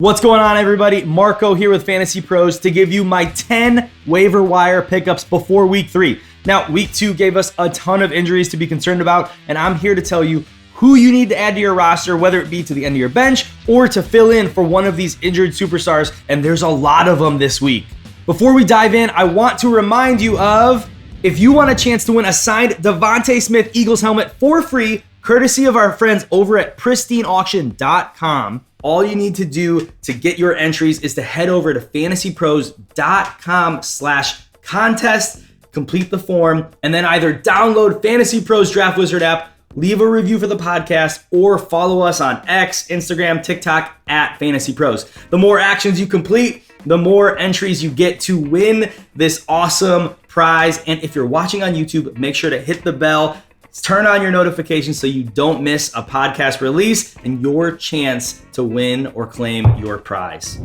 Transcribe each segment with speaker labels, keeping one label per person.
Speaker 1: What's going on, everybody? Marco here with FantasyPros to give you my 10 waiver wire pickups before week 3. Now, week 2 gave us a ton of injuries to be concerned about, and I'm here to tell you who you need to add to your roster, whether it be to the end of your bench or to fill in for one of these injured superstars, and there's a lot of them this week. Before we dive in, I want to remind you of, if you want a chance to win a signed Devontae Smith Eagles helmet for free, courtesy of our friends over at pristineauction.com, all you need to do to get your entries is to head over to fantasypros.com/contest, complete the form, and then either download Fantasy Pros Draft Wizard app, leave a review for the podcast, or follow us on X, Instagram, TikTok at Fantasy Pros. The more actions you complete, the more entries you get to win this awesome prize. And if you're watching on YouTube, make sure to hit the bell, turn on your notifications so you don't miss a podcast release and your chance to win or claim your prize.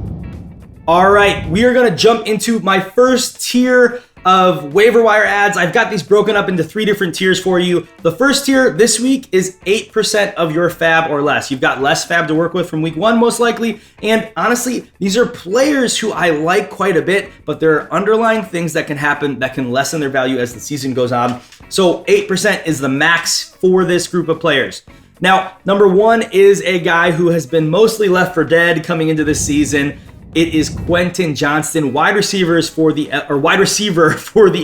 Speaker 1: All right, we are going to jump into my first tier of waiver wire ads. I've got these broken up into 3 different tiers for you. The first tier this week is 8% of your fab or less. You've got less fab to work with from week 1 most likely. And honestly, these are players who I like quite a bit, but there are underlying things that can happen that can lessen their value as the season goes on. So 8% is the max for this group of players. Now, number 1 is a guy who has been mostly left for dead coming into this season. It is Quentin Johnston, wide receiver for the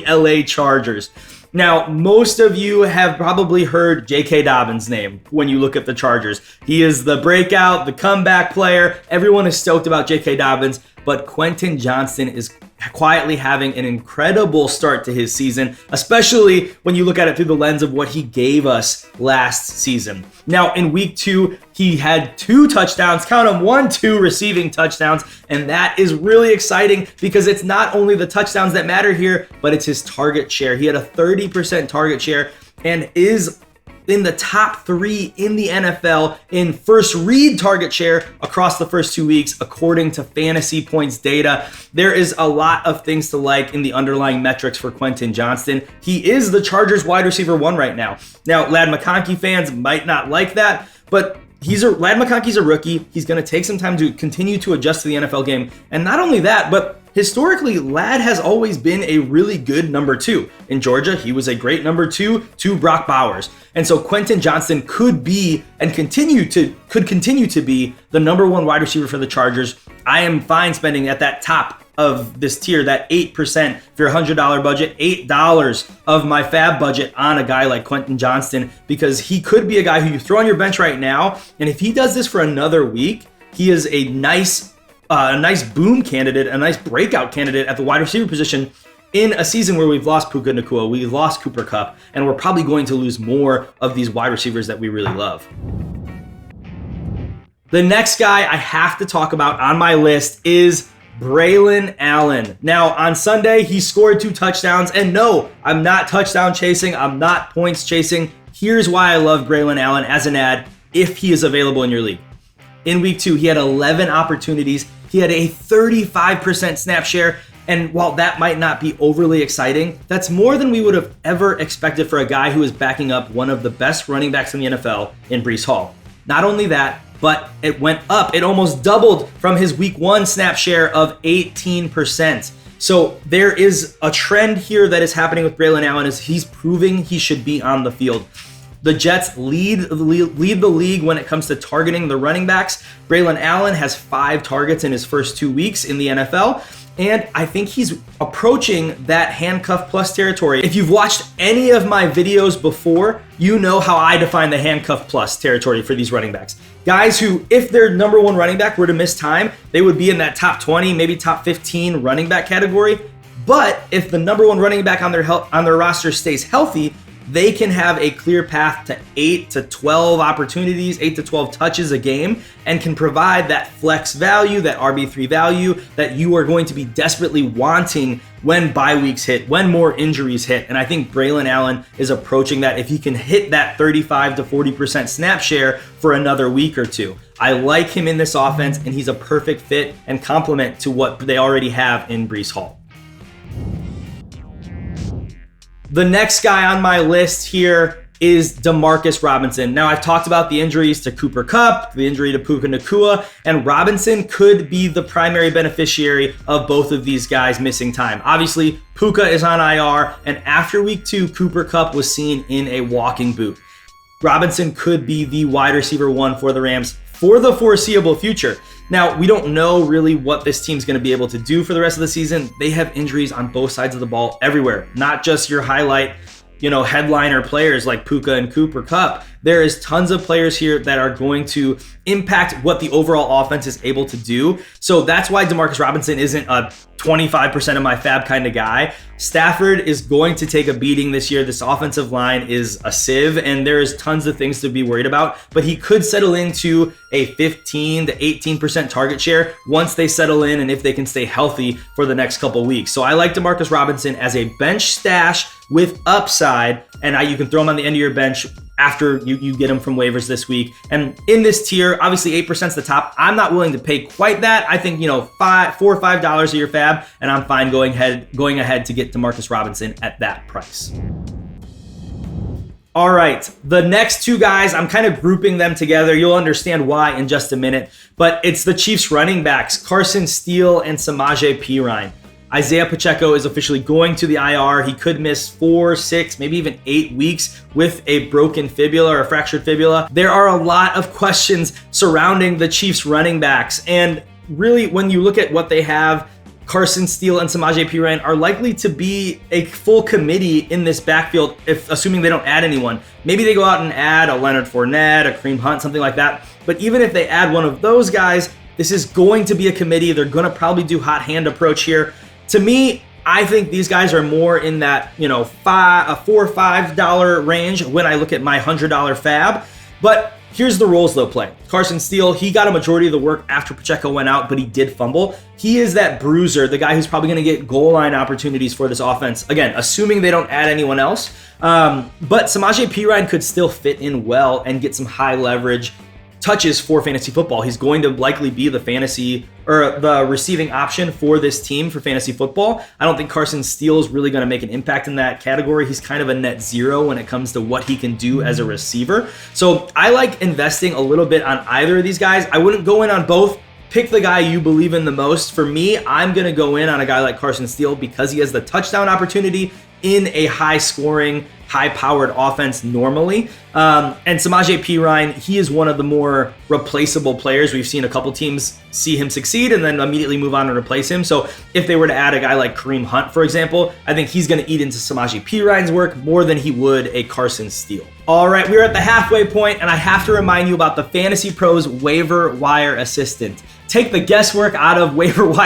Speaker 1: LA Chargers. Now, most of you have probably heard J.K. Dobbins' name when you look at the Chargers. He is the breakout, the comeback player. Everyone is stoked about J.K. Dobbins, but Quentin Johnston is quietly having an incredible start to his season, especially when you look at it through the lens of what he gave us last season. Now, in week 2, he had 2 touchdowns, count them, 1-2 receiving touchdowns, and that is really exciting because it's not only the touchdowns that matter here, but it's his target share. He had a 30% target share and is in the top 3 in the NFL in first read target share across the first 2 weeks, according to Fantasy Points data. There is a lot of things to like in the underlying metrics for Quentin Johnston. He is the Chargers wide receiver 1 right now. Now, Ladd McConkey fans might not like that, but Ladd McConkey's a rookie. He's going to take some time to continue to adjust to the NFL game. And not only that, but historically, Ladd has always been a really good number 2. In Georgia, he was a great number 2 to Brock Bowers. And so Quentin Johnston could be and continue to be the number 1 wide receiver for the Chargers. I am fine spending at that top of this tier, that 8% for your $100 budget, $8 of my fab budget on a guy like Quentin Johnston, because he could be a guy who you throw on your bench right now. And if he does this for another week, he is a nice boom candidate, a nice breakout candidate at the wide receiver position in a season where we've lost Puka Nacua, we've lost Cooper Kupp, and we're probably going to lose more of these wide receivers that we really love. The next guy I have to talk about on my list is Braelon Allen. Now, on Sunday, he scored 2 touchdowns, and no, I'm not touchdown chasing, I'm not points chasing. Here's why I love Braelon Allen as an ad if he is available in your league. In week 2, he had 11 opportunities. He had a 35% snap share. And while that might not be overly exciting, that's more than we would have ever expected for a guy who is backing up one of the best running backs in the NFL in Breece Hall. Not only that, but it went up. It almost doubled from his week 1 snap share of 18%. So there is a trend here that is happening with Braelon Allen as he's proving he should be on the field. The Jets lead the league when it comes to targeting the running backs. Braelon Allen has 5 targets in his first 2 weeks in the NFL. And I think he's approaching that handcuff plus territory. If you've watched any of my videos before, you know how I define the handcuff plus territory for these running backs. Guys who, if their number 1 running back were to miss time, they would be in that top 20, maybe top 15 running back category. But if the number 1 running back on their roster stays healthy, they can have a clear path to 8 to 12 opportunities, 8 to 12 touches a game, and can provide that flex value, that RB3 value that you are going to be desperately wanting when bye weeks hit, when more injuries hit. And I think Braelon Allen is approaching that if he can hit that 35 to 40% snap share for another week or 2. I like him in this offense, and he's a perfect fit and complement to what they already have in Breece Hall. The next guy on my list here is Demarcus Robinson. Now, I've talked about the injuries to Cooper Kupp, the injury to Puka Nacua, and Robinson could be the primary beneficiary of both of these guys missing time. Obviously, Puka is on IR, and after week 2, Cooper Kupp was seen in a walking boot. Robinson could be the wide receiver 1 for the Rams for the foreseeable future. Now, we don't know really what this team's going to be able to do for the rest of the season. They have injuries on both sides of the ball everywhere, not just your highlight, headliner players like Puka and Cooper Kupp. There is tons of players here that are going to impact what the overall offense is able to do. So that's why Demarcus Robinson isn't a 25% of my fab kind of guy. Stafford is going to take a beating this year. This offensive line is a sieve, and there's tons of things to be worried about, but he could settle into a 15 to 18% target share once they settle in and if they can stay healthy for the next couple weeks. So I like Demarcus Robinson as a bench stash with upside, and you can throw him on the end of your bench after you get him from waivers this week. And in this tier, obviously 8% is the top. I'm not willing to pay quite that. I think, $4 or $5 of your fab, and I'm fine going ahead to get Demarcus Robinson at that price. All right, the next two guys, I'm kind of grouping them together. You'll understand why in just a minute, but it's the Chiefs running backs, Carson, Steele, and Samaje Perine. Isaiah Pacheco is officially going to the IR. He could miss 4, 6, maybe even 8 weeks with a broken fibula or a fractured fibula. There are a lot of questions surrounding the Chiefs running backs. And really, when you look at what they have, Carson, Steele, and Samaje Perine are likely to be a full committee in this backfield, assuming they don't add anyone. Maybe they go out and add a Leonard Fournette, a Kareem Hunt, something like that. But even if they add one of those guys, this is going to be a committee. They're going to probably do hot hand approach here. To me, I think these guys are more in that, $4 or $5 range when I look at my $100 fab. But here's the roles they'll play. Carson Steele, he got a majority of the work after Pacheco went out, but he did fumble. He is that bruiser, the guy who's probably going to get goal line opportunities for this offense. Again, assuming they don't add anyone else. But Samaje Perine could still fit in well and get some high leverage touches for fantasy football. He's going to likely be the the receiving option for this team for fantasy football. I don't think Carson Steele is really going to make an impact in that category. He's kind of a net zero when it comes to what he can do as a receiver. So I like investing a little bit on either of these guys. I wouldn't go in on both. Pick the guy you believe in the most. For me, I'm going to go in on a guy like Carson Steele because he has the touchdown opportunity in a high-scoring, high-powered offense normally. And Samaje Perine, he is one of the more replaceable players. We've seen a couple teams see him succeed and then immediately move on and replace him. So if they were to add a guy like Kareem Hunt, for example, I think he's going to eat into Samaje Perine's work more than he would a Carson Steele. All right, we're at the halfway point, and I have to remind you about the FantasyPros Waiver Wire Assistant. Take the guesswork out of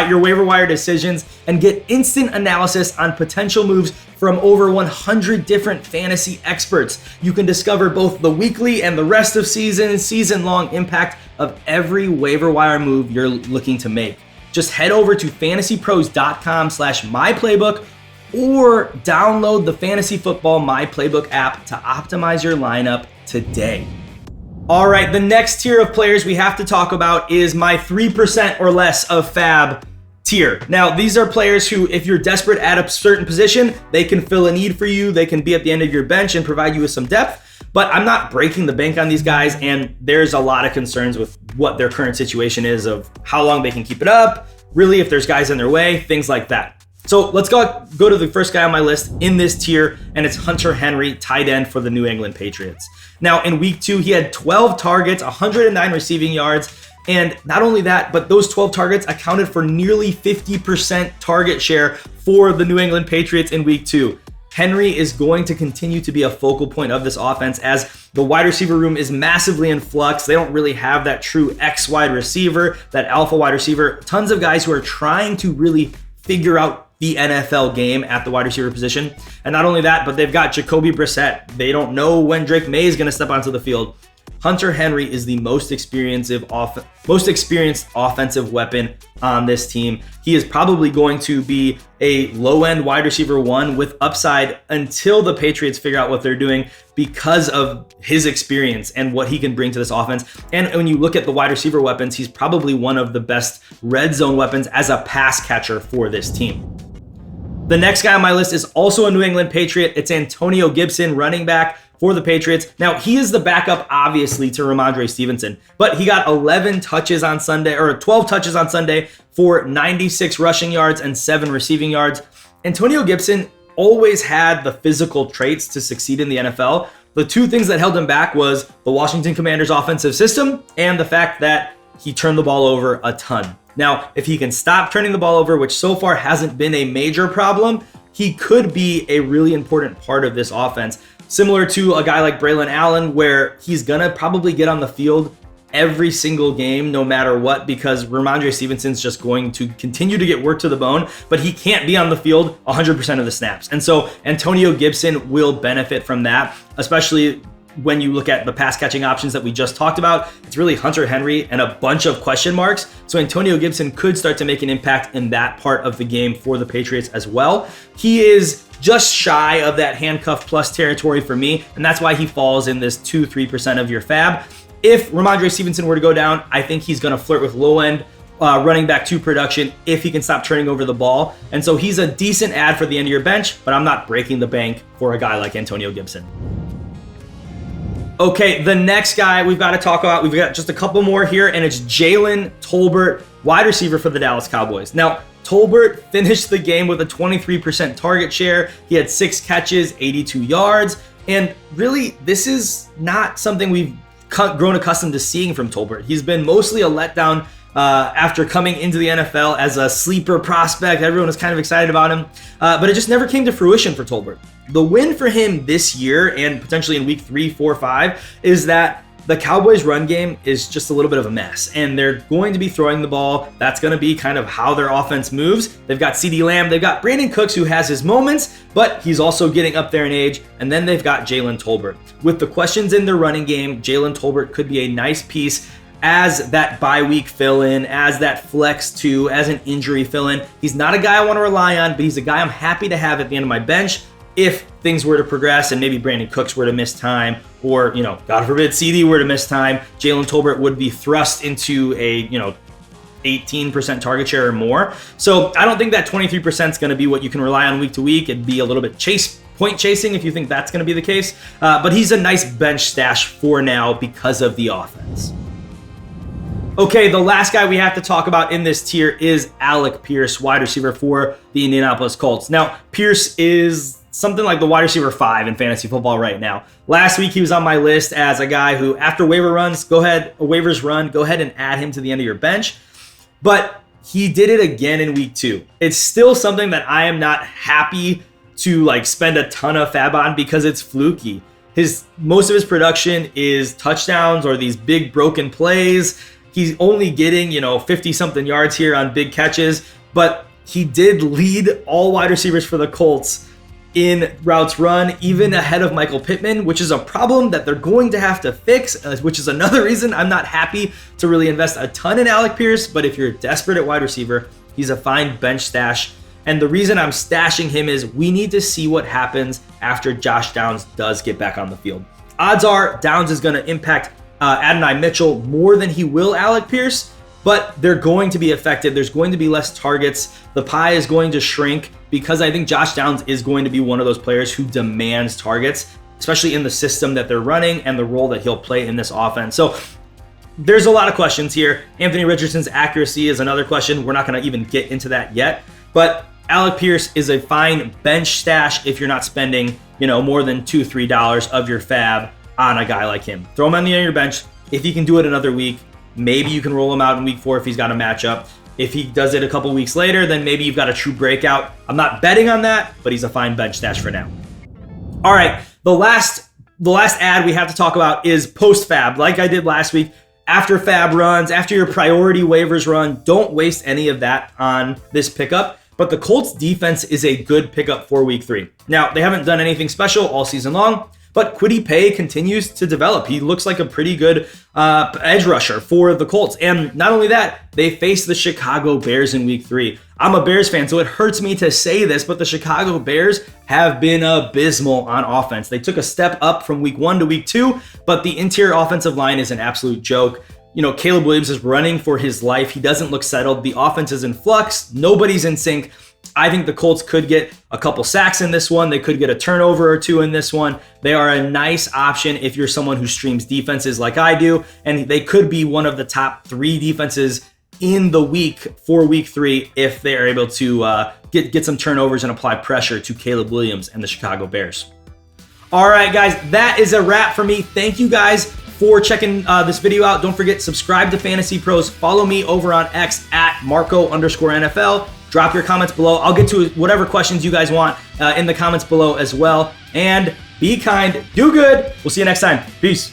Speaker 1: your waiver wire decisions and get instant analysis on potential moves from over 100 different fantasy experts. You can discover both the weekly and the rest of season-long impact of every waiver wire move you're looking to make. Just head over to fantasypros.com/myplaybook or download the Fantasy Football My Playbook app to optimize your lineup today. All right, the next tier of players we have to talk about is my 3% or less of fab tier. Now, these are players who, if you're desperate at a certain position, they can fill a need for you. They can be at the end of your bench and provide you with some depth. But I'm not breaking the bank on these guys, and there's a lot of concerns with what their current situation is of how long they can keep it up, really if there's guys in their way, things like that. So let's go to the first guy on my list in this tier, and it's Hunter Henry, tight end for the New England Patriots. Now, in week 2, he had 12 targets, 109 receiving yards, and not only that, but those 12 targets accounted for nearly 50% target share for the New England Patriots in week 2. Henry is going to continue to be a focal point of this offense as the wide receiver room is massively in flux. They don't really have that true X wide receiver, that alpha wide receiver. Tons of guys who are trying to really figure out the NFL game at the wide receiver position. And not only that, but they've got Jacoby Brissett. They don't know when Drake May is going to step onto the field. Hunter Henry is the most experienced offensive weapon on this team. He is probably going to be a low-end wide receiver 1 with upside until the Patriots figure out what they're doing because of his experience and what he can bring to this offense. And when you look at the wide receiver weapons, he's probably one of the best red zone weapons as a pass catcher for this team. The next guy on my list is also a New England Patriot. It's Antonio Gibson, running back for the Patriots. Now, he is the backup, obviously, to Ramondre Stevenson, but he got 11 touches on Sunday, or 12 touches on Sunday for 96 rushing yards and 7 receiving yards. Antonio Gibson always had the physical traits to succeed in the NFL. The two things that held him back was the Washington Commanders offensive system and the fact that he turned the ball over a ton. Now, if he can stop turning the ball over, which so far hasn't been a major problem, he could be a really important part of this offense. Similar to a guy like Braelon Allen, where he's gonna probably get on the field every single game, no matter what, because Ramondre Stevenson's just going to continue to get work to the bone, but he can't be on the field 100% of the snaps. And so Antonio Gibson will benefit from that, especially when you look at the pass catching options that we just talked about. It's really Hunter Henry and a bunch of question marks. So Antonio Gibson could start to make an impact in that part of the game for the Patriots as well. He is just shy of that handcuff plus territory for me, and that's why he falls in this 2-3% of your fab. If Ramondre Stevenson were to go down, I think he's going to flirt with low end running back 2 production if he can stop turning over the ball. And so he's a decent add for the end of your bench, but I'm not breaking the bank for a guy like Antonio Gibson. Okay, the next guy we've got to talk about, we've got just a couple more here, and it's Jalen Tolbert, wide receiver for the Dallas Cowboys. Now, Tolbert finished the game with a 23% target share. He had 6 catches, 82 yards, and really, this is not something we've grown accustomed to seeing from Tolbert. He's been mostly a letdown after coming into the NFL as a sleeper prospect. Everyone was kind of excited about him, but it just never came to fruition for Tolbert. The win for him this year and potentially in week 3, 4, 5 is that the Cowboys run game is just a little bit of a mess, and they're going to be throwing the ball. That's going to be kind of how their offense moves. They've got CeeDee Lamb, they've got Brandon Cooks, who has his moments, but he's also getting up there in age, and then they've got Jalen Tolbert. With the questions in their running game, Jalen Tolbert could be a nice piece as that bye week fill-in, as that flex 2, as an injury fill-in. He's not a guy I want to rely on, but he's a guy I'm happy to have at the end of my bench if things were to progress and maybe Brandon Cooks were to miss time, or, God forbid, CD were to miss time. Jalen Tolbert would be thrust into a, 18% target share or more. So I don't think that 23% is going to be what you can rely on week to week. It'd be a little bit point chasing if you think that's going to be the case. But he's a nice bench stash for now because of the offense. Okay, the last guy we have to talk about in this tier is Alec Pierce, wide receiver for the Indianapolis Colts. Now, Pierce is something like the wide receiver 5 in fantasy football right now. Last week, he was on my list as a guy who, after waivers run, go ahead and add him to the end of your bench. But he did it again in week 2. It's still something that I am not happy to spend a ton of fab on because it's fluky. Most of his production is touchdowns or these big broken plays. He's only getting, 50-something yards here on big catches, but he did lead all wide receivers for the Colts in routes run, even ahead of Michael Pittman, which is a problem that they're going to have to fix, which is another reason I'm not happy to really invest a ton in Alec Pierce. But if you're desperate at wide receiver, he's a fine bench stash. And the reason I'm stashing him is we need to see what happens after Josh Downs does get back on the field. Odds are Downs is going to impact Adonai Mitchell more than he will Alec Pierce, but they're going to be affected. There's going to be less targets. The pie is going to shrink because I think Josh Downs is going to be one of those players who demands targets, especially in the system that they're running and the role that he'll play in this offense. So there's a lot of questions here. Anthony Richardson's accuracy is another question. We're not going to even get into that yet, but Alec Pierce is a fine bench stash if you're not spending, more than $2-3 of your fab on a guy like him. Throw him on the end of your bench. If he can do it another week, maybe you can roll him out in week 4 if he's got a matchup. If he does it a couple weeks later, then maybe you've got a true breakout. I'm not betting on that, but he's a fine bench stash for now. All right, the last ad we have to talk about is post fab. Like I did last week, after fab runs, after your priority waivers run, don't waste any of that on this pickup. But the Colts defense is a good pickup for week 3. Now, they haven't done anything special all season long, but Kwity Paye continues to develop. He looks like a pretty good edge rusher for the Colts. And not only that, they face the Chicago Bears in week 3. I'm a Bears fan, so it hurts me to say this, but the Chicago Bears have been abysmal on offense. They took a step up from week 1 to week 2, but the interior offensive line is an absolute joke. Caleb Williams is running for his life. He doesn't look settled. The offense is in flux. Nobody's in sync. I think the Colts could get a couple sacks in this one. They could get a turnover or two in this one. They are a nice option if you're someone who streams defenses like I do, and they could be one of the top 3 defenses in the week for week 3 if they are able to get some turnovers and apply pressure to Caleb Williams and the Chicago Bears. All right, guys, that is a wrap for me. Thank you guys for checking this video out. Don't forget, subscribe to Fantasy Pros. Follow me over on X at Marco_NFL. Drop your comments below. I'll get to whatever questions you guys want in the comments below as well. And be kind, do good. We'll see you next time. Peace.